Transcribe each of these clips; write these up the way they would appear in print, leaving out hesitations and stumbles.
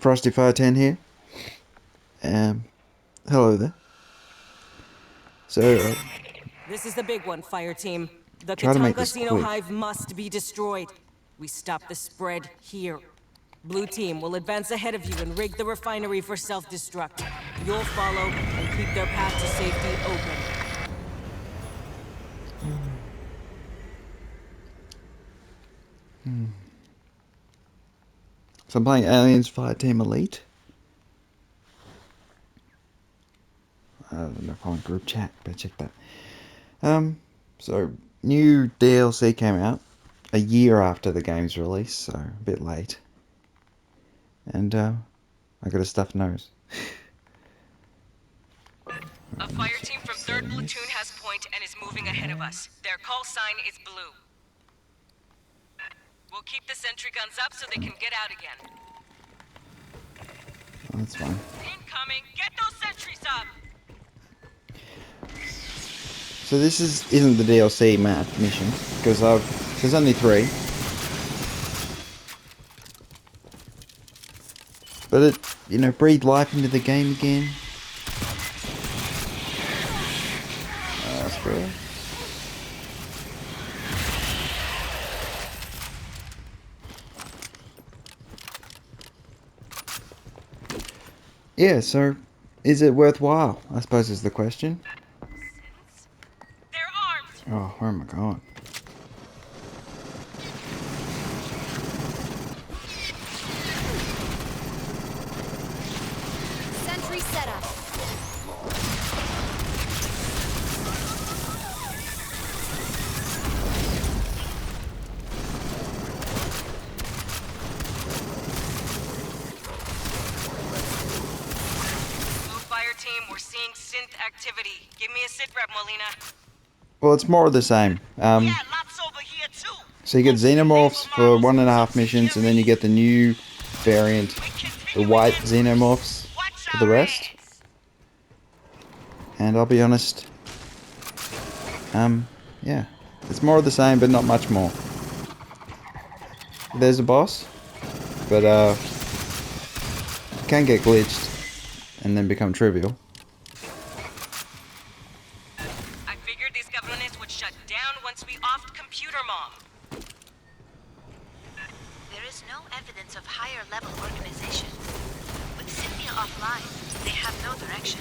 Frosty Fire 10 here. Hello there. So, This is the big one, Fireteam. The try to make Katanka this Xeno quick. Hive must be destroyed. We stop the spread here. Blue Team will advance ahead of you and rig the refinery for self-destruct. You'll follow and keep their path to safety open. So I'm playing Aliens Fireteam Elite. I don't know if I'm in group chat, but check that. So new DLC came out a year after the game's release, so a bit late. And I got a stuffed nose. A Fireteam from 3rd Platoon has point and is moving ahead of us. Their call sign is blue. We'll keep the sentry guns up so they can get out again. Oh, that's fine. Incoming! Get those sentries up! So this isn't the DLC map mission because there's only 3. But it breathed life into the game again. Screw it. Yeah, so is it worthwhile? I suppose is the question. They're armed! Oh, where am I going? Sentry set up. Fireteam, we're seeing synth activity. Give me a sit rep, Molina. Well, it's more of the same. Yeah, lots over here too. So you get xenomorphs for 1.5 missions, and then you get the new variant, the white xenomorphs, for the rest. And I'll be honest, yeah, it's more of the same, but not much more. There's a boss, but can get glitched and then become trivial. I figured these cabrones would shut down once we offed Computer Mom. There is no evidence of higher level organization. With Cynthia offline, they have no direction.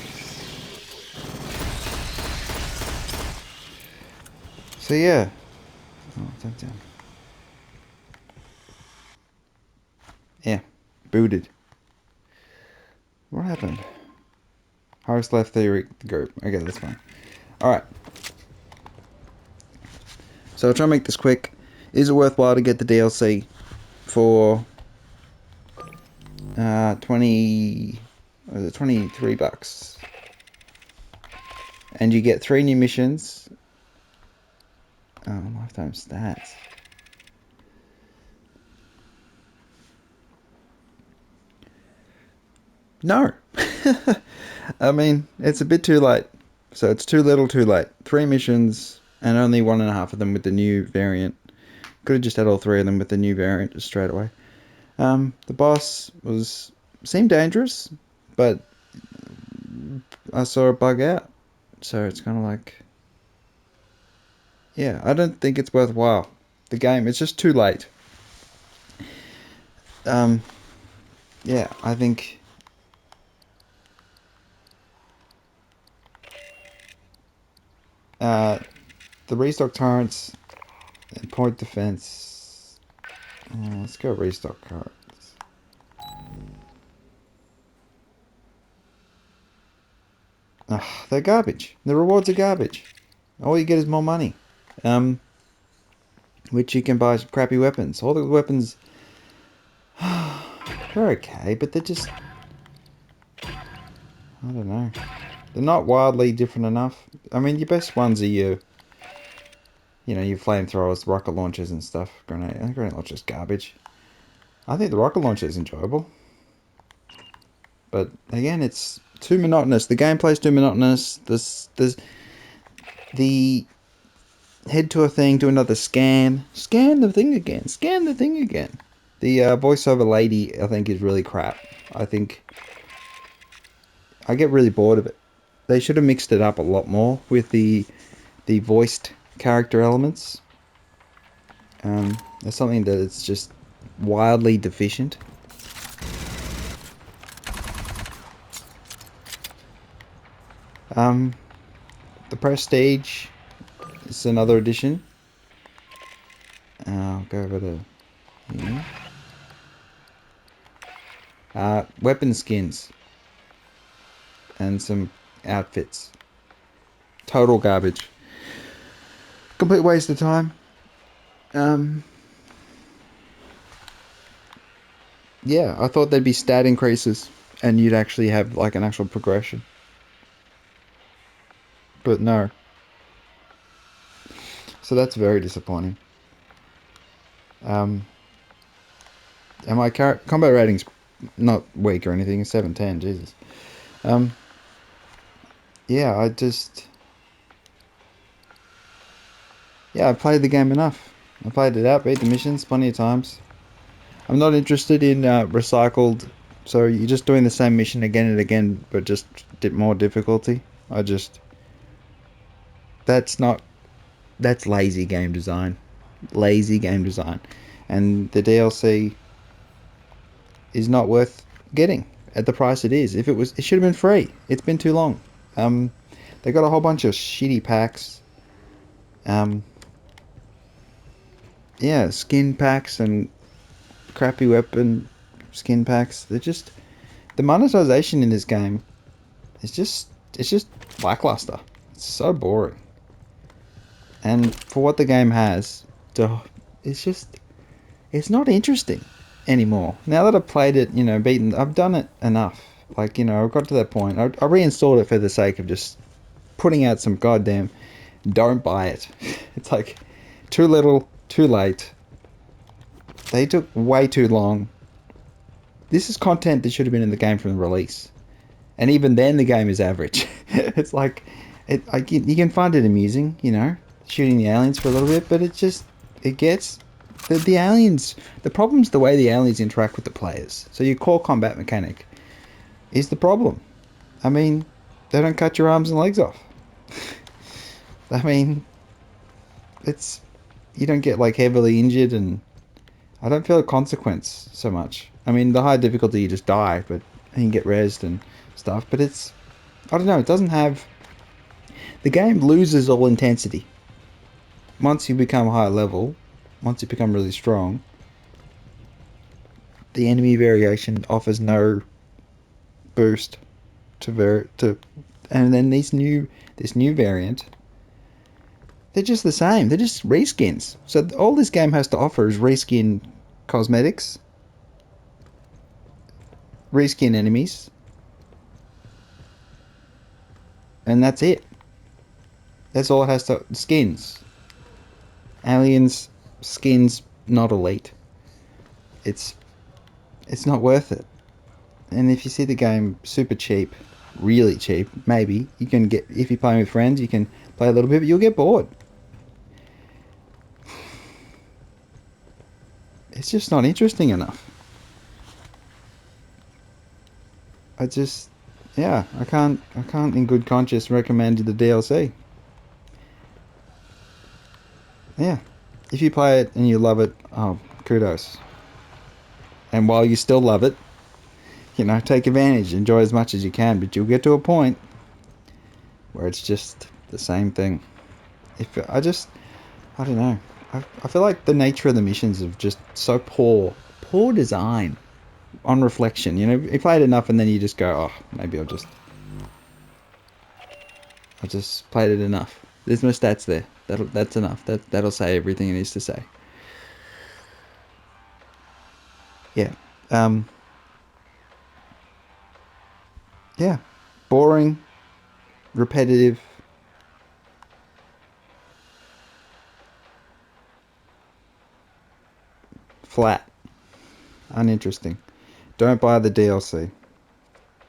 So yeah. Oh, tap down. Yeah, booted. What happened? Host left the group. Okay, that's fine. Alright. So I'll try and make this quick. Is it worthwhile to get the DLC for 23 bucks? And you get 3 new missions. Oh, lifetime stats. No. I mean, it's a bit too late. So it's too little too late. 3 missions and only 1.5 of them with the new variant. Could have just had all 3 of them with the new variant just straight away. The boss seemed dangerous, but I saw it bug out. So it's kind of like, yeah, I don't think it's worthwhile. The game, it's just too late. Yeah, I think the restock turrets and point defense. Let's go restock turrets. Ugh, they're garbage. The rewards are garbage. All you get is more money. Which you can buy crappy weapons. All the weapons, they're okay, but they're just, I don't know. They're not wildly different enough. I mean, your best ones are your flamethrowers, rocket launchers and stuff. Grenade launcher's garbage. I think the rocket launcher is enjoyable. But again, it's too monotonous. The gameplay's too monotonous. There's the head to a thing, do another scan. Scan the thing again. Scan the thing again. The voiceover lady, I think, is really crap. I think I get really bored of it. They should have mixed it up a lot more with the voiced character elements. There's something that it's just wildly deficient. Um, the Prestige is another addition. I'll go over to here. Weapon skins and some outfits. Total garbage. Complete waste of time. Um, yeah, I thought there'd be stat increases and you'd actually have like an actual progression. But no. So that's very disappointing. Um, and my combat rating's not weak or anything. It's 710. Jesus. Um, yeah, I played the game enough. I played it out, beat the missions plenty of times. I'm not interested in recycled. So you're just doing the same mission again and again, but just more difficulty. I just that's not that's lazy game design. Lazy game design, and the DLC is not worth getting at the price it is. If it was, it should have been free. It's been too long. Um, they got a whole bunch of shitty packs. Um, yeah, skin packs and crappy weapon skin packs. They're just the monetization in this game is just lackluster. It's so boring. And for what the game has, it's just it's not interesting anymore. Now that I've played it, beaten, I've done it enough. Like, I've got to that point. I reinstalled it for the sake of just putting out some goddamn don't buy it. It's like too little, too late. They took way too long. This is content that should have been in the game from the release. And even then the game is average. It's like you can find it amusing, shooting the aliens for a little bit, but it gets the aliens. The problem's the way the aliens interact with the players. So your core combat mechanic is the problem. I mean, they don't cut your arms and legs off. I mean, it's you don't get like heavily injured, and I don't feel a consequence so much. I mean, the high difficulty you just die, but you can get rezzed and stuff. But I don't know. It doesn't have the game loses all intensity once you become high level. Once you become really strong, the enemy variation offers no boost and then this new variant, they're just the same. They're just reskins. So all this game has to offer is reskin cosmetics, reskin enemies, and that's it. That's all it has to skins. Aliens skins not elite. It's not worth it. And if you see the game super cheap, really cheap, maybe you can get, if you're playing with friends, you can play a little bit, but you'll get bored. It's just not interesting enough. I can't in good conscience recommend you the DLC. Yeah. If you play it and you love it, oh, kudos. And while you still love it, take advantage, enjoy as much as you can, but you'll get to a point where it's just the same thing. I don't know. I feel like the nature of the missions are just so poor design on reflection. You play it enough and then you just go, oh, maybe I just played it enough. There's no stats there. That's enough. That'll say everything it needs to say. Yeah. Yeah. Boring, repetitive. Flat. Uninteresting. Don't buy the DLC.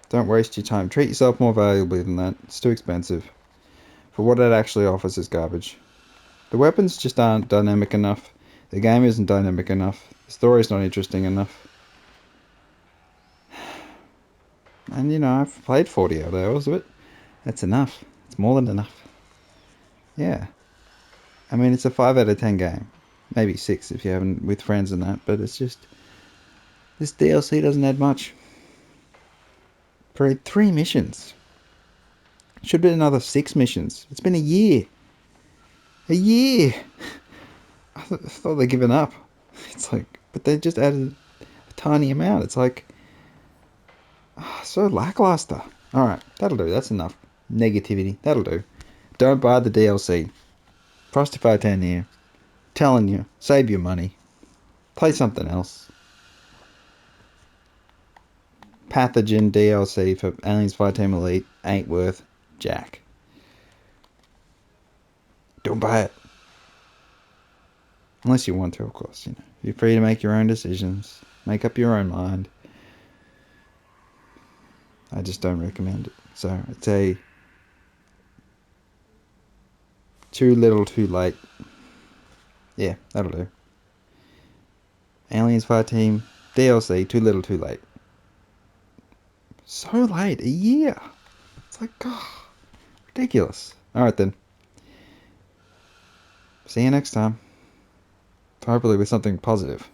Don't waste your time. Treat yourself more valuably than that. It's too expensive. For what it actually offers is garbage. The weapons just aren't dynamic enough. The game isn't dynamic enough. The story's not interesting enough. And, I've played 40 odd hours of it. That's enough. It's more than enough. Yeah. I mean, it's a 5 out of 10 game. Maybe 6 if you haven't with friends and that, but it's just... This DLC doesn't add much. For 3 missions. Should have been another 6 missions. It's been a year. A year! I thought they'd given up. It's like... But they just added a tiny amount. It's like... so lackluster. Alright, that'll do. That's enough negativity. That'll do. Don't buy the DLC. Frosty 510 here. Telling you. Save your money. Play something else. Pathogen DLC for Aliens Fireteam Elite ain't worth jack. Don't buy it. Unless you want to, of course. You're free to make your own decisions. Make up your own mind. I just don't recommend it. So it's a too little too late. Yeah, that'll do. Aliens Fireteam DLC, too little too late. So late, a year. It's like, oh, ridiculous. Alright then. See you next time. Hopefully with something positive.